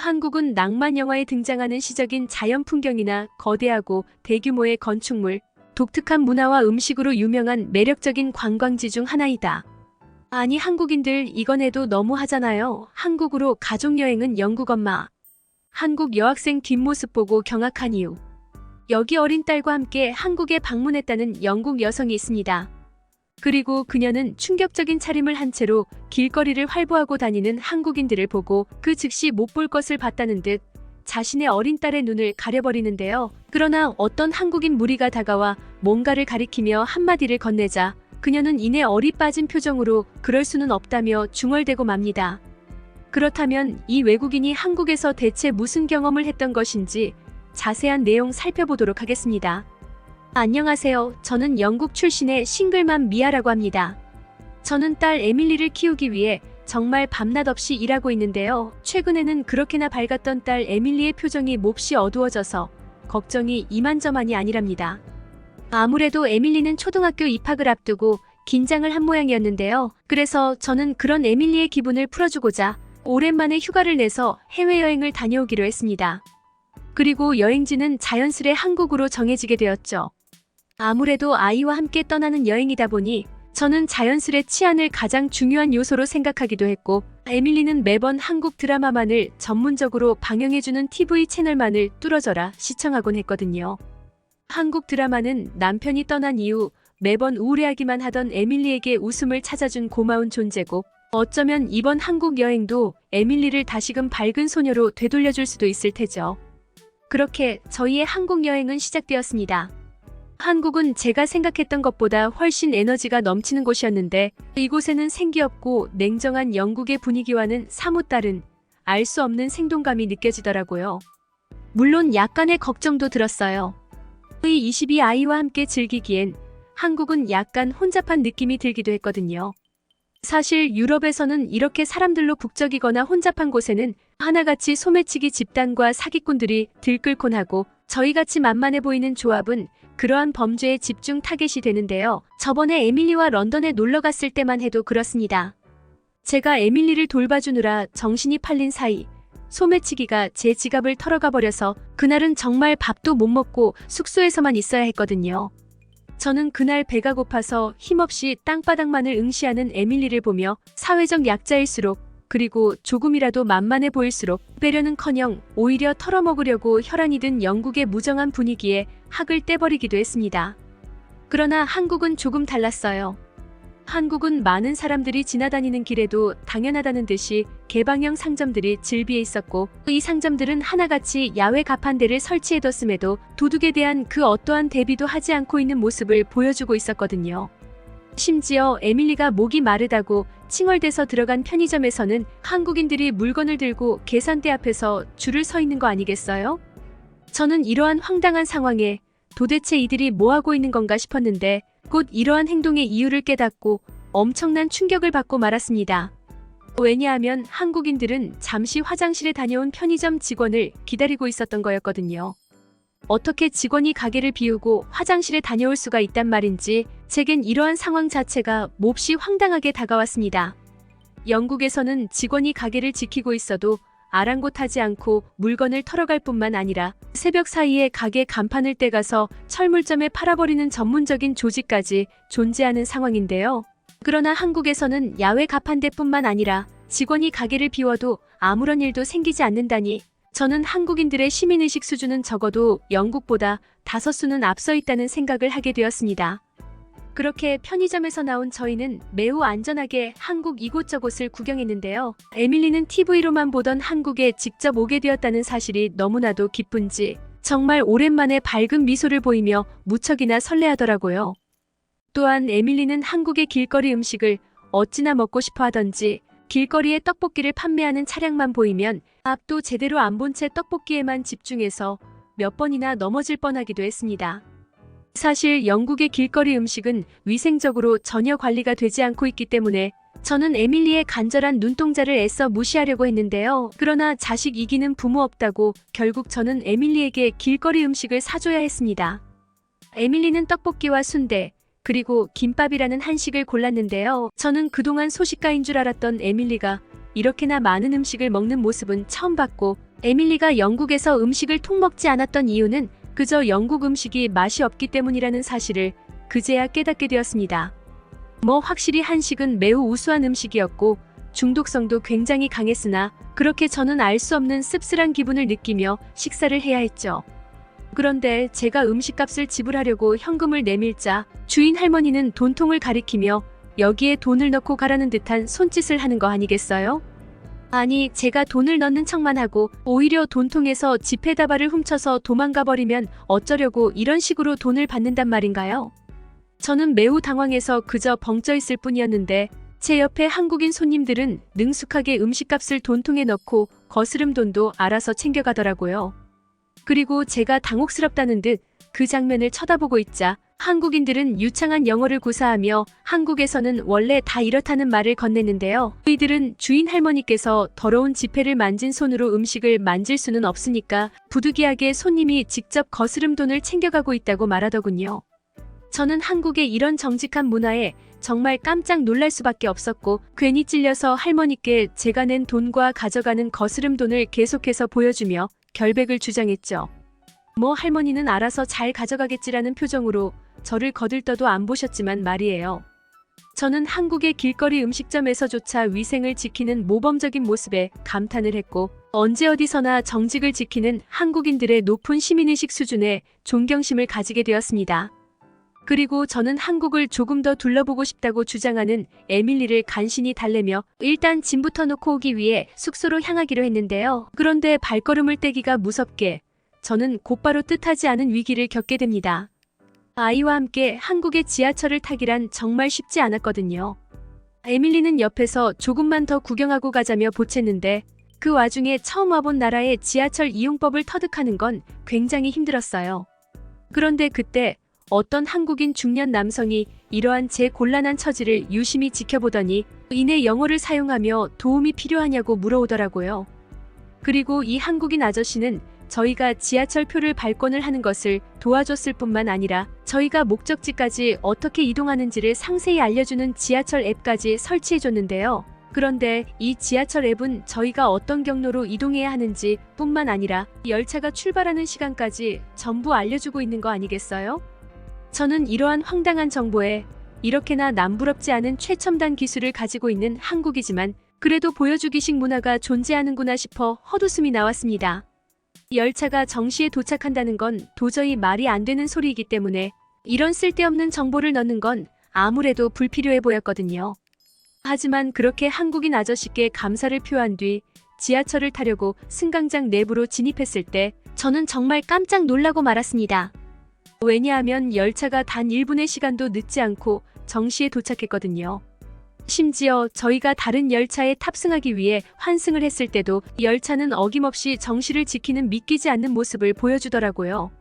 한국은 낭만 영화에 등장하는 시적인 자연 풍경이나 거대하고 대규모의 건축물, 독특한 문화와 음식으로 유명한 매력적인 관광지 중 하나이다. 아니 한국인들 이건 해도 너무 하잖아요. 한국으로 가족여행은 영국 엄마. 한국 여학생 뒷모습 보고 경악한 이유. 여기 어린 딸과 함께 한국에 방문했다는 영국 여성이 있습니다. 그리고 그녀는 충격적인 차림을 한 채로 길거리를 활보하고 다니는 한국인들을 보고 그 즉시 못 볼 것을 봤다는 듯 자신의 어린 딸의 눈을 가려버리는데요. 그러나 어떤 한국인 무리가 다가와 뭔가를 가리키며 한마디를 건네자 그녀는 이내 얼이 빠진 표정으로 그럴 수는 없다며 중얼대고 맙니다. 그렇다면 이 외국인이 한국에서 대체 무슨 경험을 했던 것인지 자세한 내용 살펴보도록 하겠습니다. 안녕하세요. 저는 영국 출신의 싱글맘 미아라고 합니다. 저는 딸 에밀리를 키우기 위해 정말 밤낮 없이 일하고 있는데요. 최근에는 그렇게나 밝았던 딸 에밀리의 표정이 몹시 어두워져서 걱정이 이만저만이 아니랍니다. 아무래도 에밀리는 초등학교 입학을 앞두고 긴장을 한 모양이었는데요. 그래서 저는 그런 에밀리의 기분을 풀어주고자 오랜만에 휴가를 내서 해외여행을 다녀오기로 했습니다. 그리고 여행지는 자연스레 한국으로 정해지게 되었죠. 아무래도 아이와 함께 떠나는 여행이다 보니 저는 자연스레 치안을 가장 중요한 요소로 생각하기도 했고 에밀리는 매번 한국 드라마만을 전문적으로 방영해주는 TV 채널만을 뚫어져라 시청하곤 했거든요. 한국 드라마는 남편이 떠난 이후 매번 우울해하기만 하던 에밀리에게 웃음을 찾아준 고마운 존재고 어쩌면 이번 한국 여행도 에밀리를 다시금 밝은 소녀로 되돌려줄 수도 있을 테죠. 그렇게 저희의 한국 여행은 시작되었습니다. 한국은 제가 생각했던 것보다 훨씬 에너지가 넘치는 곳이었는데 이곳에는 생기없고 냉정한 영국의 분위기와는 사뭇 다른 알 수 없는 생동감이 느껴지더라고요. 물론 약간의 걱정도 들었어요. 이 22아이와 함께 즐기기엔 한국은 약간 혼잡한 느낌이 들기도 했거든요. 사실 유럽에서는 이렇게 사람들로 북적이거나 혼잡한 곳에는 하나같이 소매치기 집단과 사기꾼들이 들끓곤 하고 저희같이 만만해 보이는 조합은 그러한 범죄의 집중 타겟이 되는데요. 저번에 에밀리와 런던에 놀러 갔을 때만 해도 그렇습니다. 제가 에밀리를 돌봐주느라 정신이 팔린 사이 소매치기가 제 지갑을 털어가 버려서 그날은 정말 밥도 못 먹고 숙소에서만 있어야 했거든요. 저는 그날 배가 고파서 힘없이 땅바닥만을 응시하는 에밀리를 보며 사회적 약자일수록 그리고 조금이라도 만만해 보일수록 빼려는커녕 오히려 털어먹으려고 혈안이 든 영국의 무정한 분위기에 학을 떼버리기도 했습니다. 그러나 한국은 조금 달랐어요. 한국은 많은 사람들이 지나다니는 길에도 당연하다는 듯이 개방형 상점들이 즐비해 있었고 이 상점들은 하나같이 야외 가판대를 설치해뒀음에도 도둑에 대한 그 어떠한 대비도 하지 않고 있는 모습을 보여주고 있었거든요. 심지어 에밀리가 목이 마르다고 칭얼대서 들어간 편의점에서는 한국인들이 물건을 들고 계산대 앞에서 줄을 서 있는 거 아니겠어요? 저는 이러한 황당한 상황에 도대체 이들이 뭐하고 있는 건가 싶었는데 곧 이러한 행동의 이유를 깨닫고 엄청난 충격을 받고 말았습니다. 왜냐하면 한국인들은 잠시 화장실에 다녀온 편의점 직원을 기다리고 있었던 거였거든요. 어떻게 직원이 가게를 비우고 화장실에 다녀올 수가 있단 말인지 제겐 이러한 상황 자체가 몹시 황당하게 다가왔습니다. 영국에서는 직원이 가게를 지키고 있어도 아랑곳하지 않고 물건을 털어갈 뿐만 아니라 새벽 사이에 가게 간판을 떼가서 철물점에 팔아버리는 전문적인 조직까지 존재하는 상황인데요. 그러나 한국에서는 야외 가판대뿐만 아니라 직원이 가게를 비워도 아무런 일도 생기지 않는다니 저는 한국인들의 시민의식 수준은 적어도 영국보다 5수는 앞서 있다는 생각을 하게 되었습니다. 그렇게 편의점에서 나온 저희는 매우 안전하게 한국 이곳저곳을 구경했는데요. 에밀리는 TV로만 보던 한국에 직접 오게 되었다는 사실이 너무나도 기쁜지 정말 오랜만에 밝은 미소를 보이며 무척이나 설레하더라고요. 또한 에밀리는 한국의 길거리 음식을 어찌나 먹고 싶어 하던지 길거리에 떡볶이를 판매하는 차량만 보이면 앞도 제대로 안 본 채 떡볶이에만 집중해서 몇 번이나 넘어질 뻔하기도 했습니다. 사실 영국의 길거리 음식은 위생적으로 전혀 관리가 되지 않고 있기 때문에 저는 에밀리의 간절한 눈동자를 애써 무시하려고 했는데요. 그러나 자식 이기는 부모 없다고 결국 저는 에밀리에게 길거리 음식을 사줘야 했습니다. 에밀리는 떡볶이와 순대, 그리고 김밥이라는 한식을 골랐는데요. 저는 그동안 소식가인 줄 알았던 에밀리가 이렇게나 많은 음식을 먹는 모습은 처음 봤고 에밀리가 영국에서 음식을 통 먹지 않았던 이유는 그저 영국 음식이 맛이 없기 때문이라는 사실을 그제야 깨닫게 되었습니다. 확실히 한식은 매우 우수한 음식이었고 중독성도 굉장히 강했으나 그렇게 저는 알 수 없는 씁쓸한 기분을 느끼며 식사를 해야 했죠. 그런데 제가 음식값을 지불하려고 현금을 내밀자 주인 할머니는 돈통을 가리키며 여기에 돈을 넣고 가라는 듯한 손짓을 하는 거 아니겠어요? 아니, 제가 돈을 넣는 척만 하고 오히려 돈통에서 지폐다발을 훔쳐서 도망가 버리면 어쩌려고 이런 식으로 돈을 받는단 말인가요? 저는 매우 당황해서 그저 벙쪄 있을 뿐이었는데 제 옆에 한국인 손님들은 능숙하게 음식값을 돈통에 넣고 거스름 돈도 알아서 챙겨가더라고요. 그리고 제가 당혹스럽다는 듯 그 장면을 쳐다보고 있자 한국인들은 유창한 영어를 구사하며 한국에서는 원래 다 이렇다는 말을 건넸는데요. 이들은 주인 할머니께서 더러운 지폐를 만진 손으로 음식을 만질 수는 없으니까 부득이하게 손님이 직접 거스름 돈을 챙겨가고 있다고 말하더군요. 저는 한국의 이런 정직한 문화에 정말 깜짝 놀랄 수밖에 없었고 괜히 찔려서 할머니께 제가 낸 돈과 가져가는 거스름 돈을 계속해서 보여주며 결백을 주장했죠. 할머니는 알아서 잘 가져가겠지라는 표정으로 저를 거들떠도 안 보셨지만 말이에요. 저는 한국의 길거리 음식점에서조차 위생을 지키는 모범적인 모습에 감탄을 했고 언제 어디서나 정직을 지키는 한국인들의 높은 시민의식 수준에 존경심을 가지게 되었습니다. 그리고 저는 한국을 조금 더 둘러보고 싶다고 주장하는 에밀리를 간신히 달래며 일단 짐부터 놓고 오기 위해 숙소로 향하기로 했는데요. 그런데 발걸음을 떼기가 무섭게 저는 곧바로 뜻하지 않은 위기를 겪게 됩니다. 아이와 함께 한국의 지하철을 타기란 정말 쉽지 않았거든요. 에밀리는 옆에서 조금만 더 구경하고 가자며 보챘는데 그 와중에 처음 와본 나라의 지하철 이용법을 터득하는 건 굉장히 힘들었어요. 그런데 그때 어떤 한국인 중년 남성이 이러한 제 곤란한 처지를 유심히 지켜보더니 이내 영어를 사용하며 도움이 필요하냐고 물어오더라고요. 그리고 이 한국인 아저씨는 저희가 지하철표를 발권을 하는 것을 도와줬을 뿐만 아니라 저희가 목적지까지 어떻게 이동하는지를 상세히 알려주는 지하철 앱까지 설치해줬는데요. 그런데 이 지하철 앱은 저희가 어떤 경로로 이동해야 하는지 뿐만 아니라 열차가 출발하는 시간까지 전부 알려주고 있는 거 아니겠어요? 저는 이러한 황당한 정보에 이렇게나 남부럽지 않은 최첨단 기술을 가지고 있는 한국이지만 그래도 보여주기식 문화가 존재하는구나 싶어 헛웃음이 나왔습니다. 열차가 정시에 도착한다는 건 도저히 말이 안 되는 소리이기 때문에 이런 쓸데없는 정보를 넣는 건 아무래도 불필요해 보였거든요. 하지만 그렇게 한국인 아저씨께 감사를 표한 뒤 지하철을 타려고 승강장 내부로 진입했을 때 저는 정말 깜짝 놀라고 말았습니다. 왜냐하면 열차가 단 1분의 시간도 늦지 않고 정시에 도착했거든요. 심지어 저희가 다른 열차에 탑승하기 위해 환승을 했을 때도 열차는 어김없이 정시를 지키는 믿기지 않는 모습을 보여주더라고요.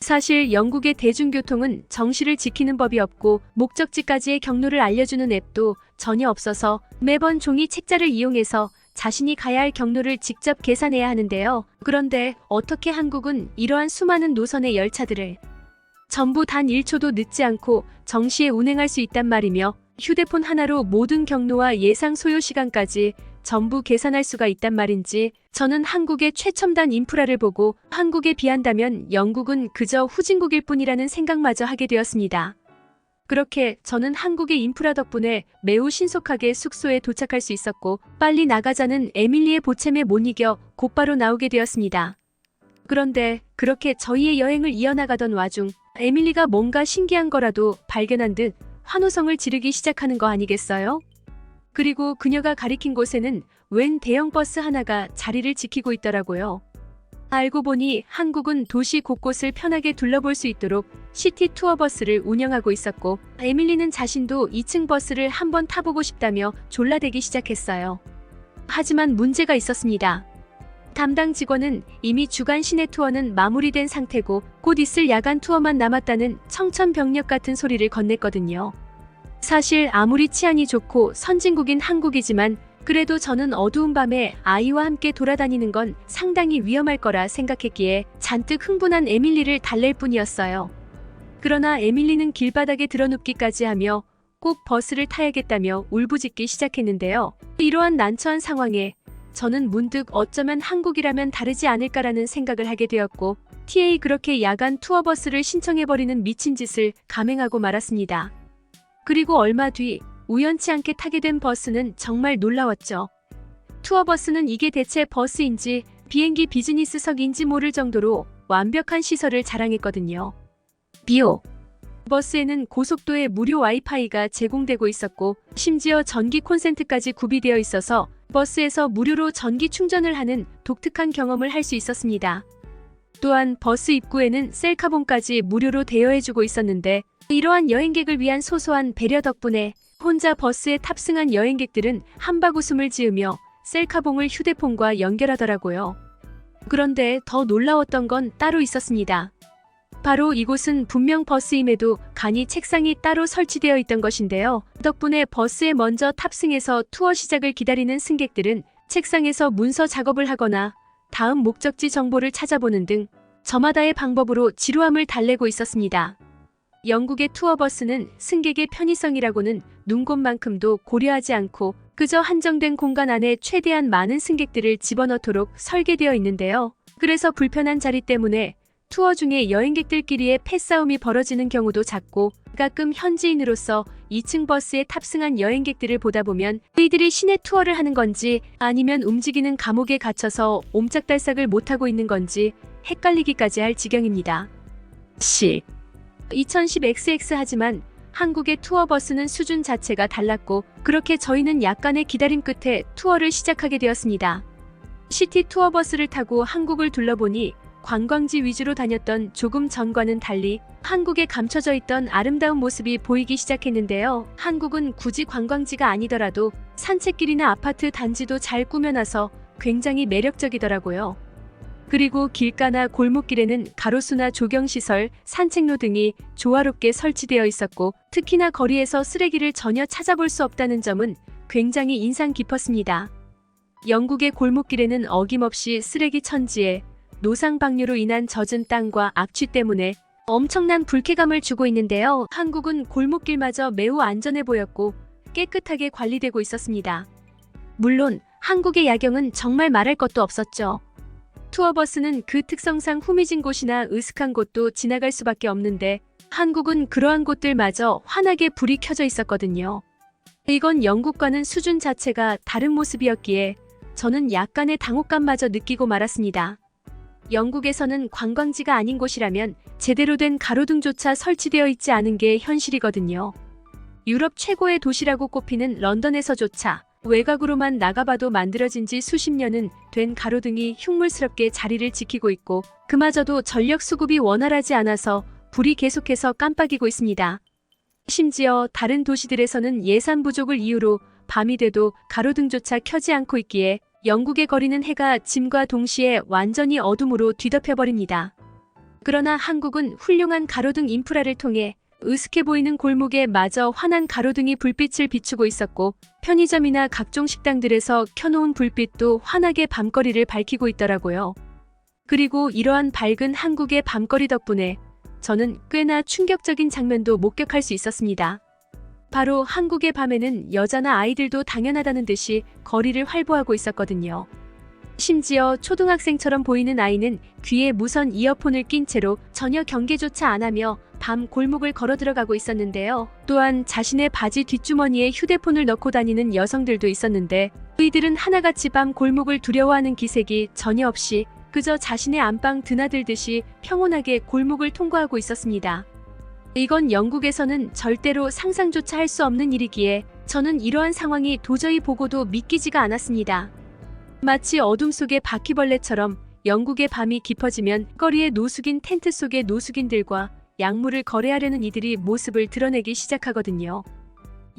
사실 영국의 대중교통은 정시를 지키는 법이 없고 목적지까지의 경로를 알려주는 앱도 전혀 없어서 매번 종이 책자를 이용해서 자신이 가야 할 경로를 직접 계산해야 하는데요. 그런데 어떻게 한국은 이러한 수많은 노선의 열차들을 전부 단 1초도 늦지 않고 정시에 운행할 수 있단 말이며 휴대폰 하나로 모든 경로와 예상 소요 시간까지 전부 계산할 수가 있단 말인지 저는 한국의 최첨단 인프라를 보고 한국에 비한다면 영국은 그저 후진국일 뿐이라는 생각마저 하게 되었습니다. 그렇게 저는 한국의 인프라 덕분에 매우 신속하게 숙소에 도착할 수 있었고 빨리 나가자는 에밀리의 보챔에 못 이겨 곧바로 나오게 되었습니다. 그런데 그렇게 저희의 여행을 이어나가던 와중 에밀리가 뭔가 신기한 거라도 발견한 듯 환호성을 지르기 시작하는 거 아니겠어요? 그리고 그녀가 가리킨 곳에는 웬 대형 버스 하나가 자리를 지키고 있더라고요. 알고 보니 한국은 도시 곳곳을 편하게 둘러볼 수 있도록 시티 투어 버스를 운영하고 있었고 에밀리는 자신도 2층 버스를 한번 타보고 싶다며 졸라대기 시작했어요. 하지만 문제가 있었습니다. 담당 직원은 이미 주간 시내 투어는 마무리된 상태고 곧 있을 야간 투어만 남았다는 청천벽력 같은 소리를 건넸거든요. 사실 아무리 치안이 좋고 선진국인 한국이지만 그래도 저는 어두운 밤에 아이와 함께 돌아다니는 건 상당히 위험할 거라 생각했기에 잔뜩 흥분한 에밀리를 달랠 뿐이었어요. 그러나 에밀리는 길바닥에 드러눕기까지 하며 꼭 버스를 타야겠다며 울부짖기 시작했는데요. 이러한 난처한 상황에 저는 문득 어쩌면 한국이라면 다르지 않을까라는 생각을 하게 되었고 TA 그렇게 야간 투어버스를 신청해버리는 미친 짓을 감행하고 말았습니다. 그리고 얼마 뒤 우연치 않게 타게 된 버스는 정말 놀라웠죠. 투어버스는 이게 대체 버스인지 비행기 비즈니스석인지 모를 정도로 완벽한 시설을 자랑했거든요. 비오 버스에는 고속도에 무료 와이파이가 제공되고 있었고 심지어 전기 콘센트까지 구비되어 있어서 버스에서 무료로 전기 충전을 하는 독특한 경험을 할 수 있었습니다. 또한 버스 입구에는 셀카봉까지 무료로 대여해주고 있었는데 이러한 여행객을 위한 소소한 배려 덕분에 혼자 버스에 탑승한 여행객들은 한박웃음을 지으며 셀카봉을 휴대폰과 연결하더라고요. 그런데 더 놀라웠던 건 따로 있었습니다. 바로 이곳은 분명 버스임에도 간이 책상이 따로 설치되어 있던 것인데요. 덕분에 버스에 먼저 탑승해서 투어 시작을 기다리는 승객들은 책상에서 문서 작업을 하거나 다음 목적지 정보를 찾아보는 등 저마다의 방법으로 지루함을 달래고 있었습니다. 영국의 투어버스는 승객의 편의성이라고는 눈곱만큼도 고려하지 않고 그저 한정된 공간 안에 최대한 많은 승객들을 집어넣도록 설계되어 있는데요. 그래서 불편한 자리 때문에 투어 중에 여행객들끼리의 패싸움이 벌어지는 경우도 작고 가끔 현지인으로서 2층 버스에 탑승한 여행객들을 보다 보면 이들이 시내 투어를 하는 건지 아니면 움직이는 감옥에 갇혀서 옴짝달싹을 못하고 있는 건지 헷갈리기까지 할 지경입니다. 2010XX 하지만 한국의 투어버스는 수준 자체가 달랐고 그렇게 저희는 약간의 기다림 끝에 투어를 시작하게 되었습니다. 시티 투어버스를 타고 한국을 둘러보니 관광지 위주로 다녔던 조금 전과는 달리 한국에 감춰져 있던 아름다운 모습이 보이기 시작했는데요. 한국은 굳이 관광지가 아니더라도 산책길이나 아파트 단지도 잘 꾸며놔서 굉장히 매력적이더라고요. 그리고 길가나 골목길에는 가로수나 조경시설, 산책로 등이 조화롭게 설치되어 있었고 특히나 거리에서 쓰레기를 전혀 찾아볼 수 없다는 점은 굉장히 인상 깊었습니다. 영국의 골목길에는 어김없이 쓰레기 천지에 노상방류로 인한 젖은 땅과 악취 때문에 엄청난 불쾌감을 주고 있는데요. 한국은 골목길마저 매우 안전해 보였고 깨끗하게 관리되고 있었습니다. 물론 한국의 야경은 정말 말할 것도 없었죠. 투어버스는 그 특성상 후미진 곳이나 으슥한 곳도 지나갈 수밖에 없는데 한국은 그러한 곳들마저 환하게 불이 켜져 있었거든요. 이건 영국과는 수준 자체가 다른 모습이었기에 저는 약간의 당혹감마저 느끼고 말았습니다. 영국에서는 관광지가 아닌 곳이라면 제대로 된 가로등조차 설치되어 있지 않은 게 현실이거든요. 유럽 최고의 도시라고 꼽히는 런던에서조차 외곽으로만 나가봐도 만들어진 지 수십 년은 된 가로등이 흉물스럽게 자리를 지키고 있고 그마저도 전력 수급이 원활하지 않아서 불이 계속해서 깜빡이고 있습니다. 심지어 다른 도시들에서는 예산 부족을 이유로 밤이 돼도 가로등조차 켜지 않고 있기에 영국에 거리는 해가 짐과 동시에 완전히 어둠으로 뒤덮여버립니다. 그러나 한국은 훌륭한 가로등 인프라를 통해 으슥해 보이는 골목에 마저 환한 가로등이 불빛을 비추고 있었고 편의점이나 각종 식당들에서 켜놓은 불빛도 환하게 밤거리를 밝히고 있더라고요. 그리고 이러한 밝은 한국의 밤거리 덕분에 저는 꽤나 충격적인 장면도 목격할 수 있었습니다. 바로 한국의 밤에는 여자나 아이들도 당연하다는 듯이 거리를 활보하고 있었거든요. 심지어 초등학생처럼 보이는 아이는 귀에 무선 이어폰을 낀 채로 전혀 경계조차 안 하며 밤 골목을 걸어 들어가고 있었는데요. 또한 자신의 바지 뒷주머니에 휴대폰을 넣고 다니는 여성들도 있었는데 이들은 하나같이 밤 골목을 두려워하는 기색이 전혀 없이 그저 자신의 안방 드나들듯이 평온하게 골목을 통과하고 있었습니다. 이건 영국에서는 절대로 상상조차 할 수 없는 일이기에 저는 이러한 상황이 도저히 보고도 믿기지가 않았습니다. 마치 어둠 속의 바퀴벌레처럼 영국의 밤이 깊어지면 거리에 노숙인 텐트 속의 노숙인들과 약물을 거래하려는 이들이 모습을 드러내기 시작하거든요.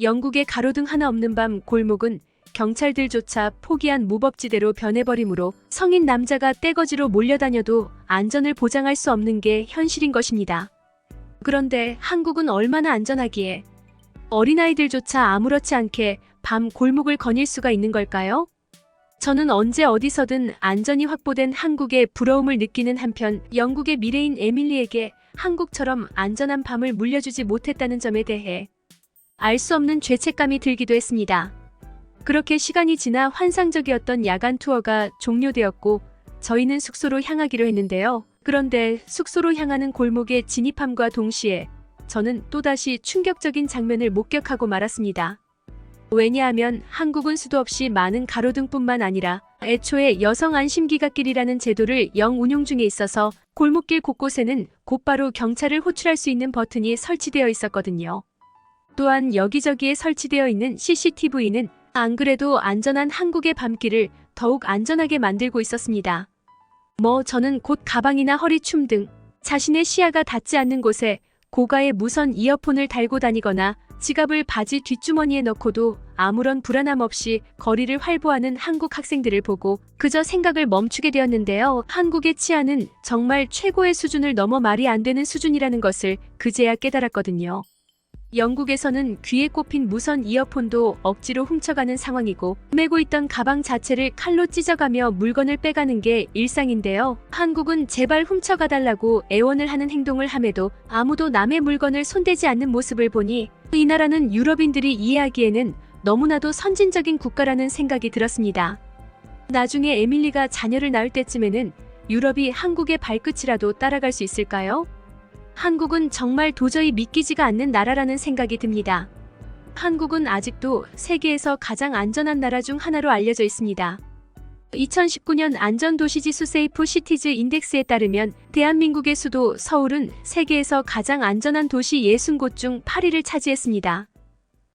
영국의 가로등 하나 없는 밤 골목은 경찰들조차 포기한 무법지대로 변해버리므로 성인 남자가 떼거지로 몰려다녀도 안전을 보장할 수 없는 게 현실인 것입니다. 그런데 한국은 얼마나 안전하기에 어린아이들조차 아무렇지 않게 밤 골목을 거닐 수가 있는 걸까요? 저는 언제 어디서든 안전이 확보된 한국에 부러움을 느끼는 한편 영국의 미래인 에밀리에게 한국처럼 안전한 밤을 물려주지 못했다는 점에 대해 알 수 없는 죄책감이 들기도 했습니다. 그렇게 시간이 지나 환상적이었던 야간 투어가 종료되었고 저희는 숙소로 향하기로 했는데요. 그런데 숙소로 향하는 골목에 진입함과 동시에 저는 또다시 충격적인 장면을 목격하고 말았습니다. 왜냐하면 한국은 수도 없이 많은 가로등뿐만 아니라 애초에 여성 안심기각길이라는 제도를 운용 중에 있어서 골목길 곳곳에는 곧바로 경찰을 호출할 수 있는 버튼이 설치되어 있었거든요. 또한 여기저기에 설치되어 있는 CCTV는 안 그래도 안전한 한국의 밤길을 더욱 안전하게 만들고 있었습니다. 저는 곧 가방이나 허리춤 등 자신의 시야가 닿지 않는 곳에 고가의 무선 이어폰을 달고 다니거나 지갑을 바지 뒷주머니에 넣고도 아무런 불안함 없이 거리를 활보하는 한국 학생들을 보고 그저 생각을 멈추게 되었는데요. 한국의 치안은 정말 최고의 수준을 넘어 말이 안 되는 수준이라는 것을 그제야 깨달았거든요. 영국에서는 귀에 꼽힌 무선 이어폰도 억지로 훔쳐가는 상황이고 메고 있던 가방 자체를 칼로 찢어가며 물건을 빼가는 게 일상인데요. 한국은 제발 훔쳐가달라고 애원을 하는 행동을 함에도 아무도 남의 물건을 손대지 않는 모습을 보니 이 나라는 유럽인들이 이해하기에는 너무나도 선진적인 국가라는 생각이 들었습니다. 나중에 에밀리가 자녀를 낳을 때쯤에는 유럽이 한국의 발끝이라도 따라갈 수 있을까요? 한국은 정말 도저히 믿기지가 않는 나라라는 생각이 듭니다. 한국은 아직도 세계에서 가장 안전한 나라 중 하나로 알려져 있습니다. 2019년 안전도시지수 세이프 시티즈 인덱스에 따르면 대한민국의 수도 서울은 세계에서 가장 안전한 도시 60곳 중 8위를 차지했습니다.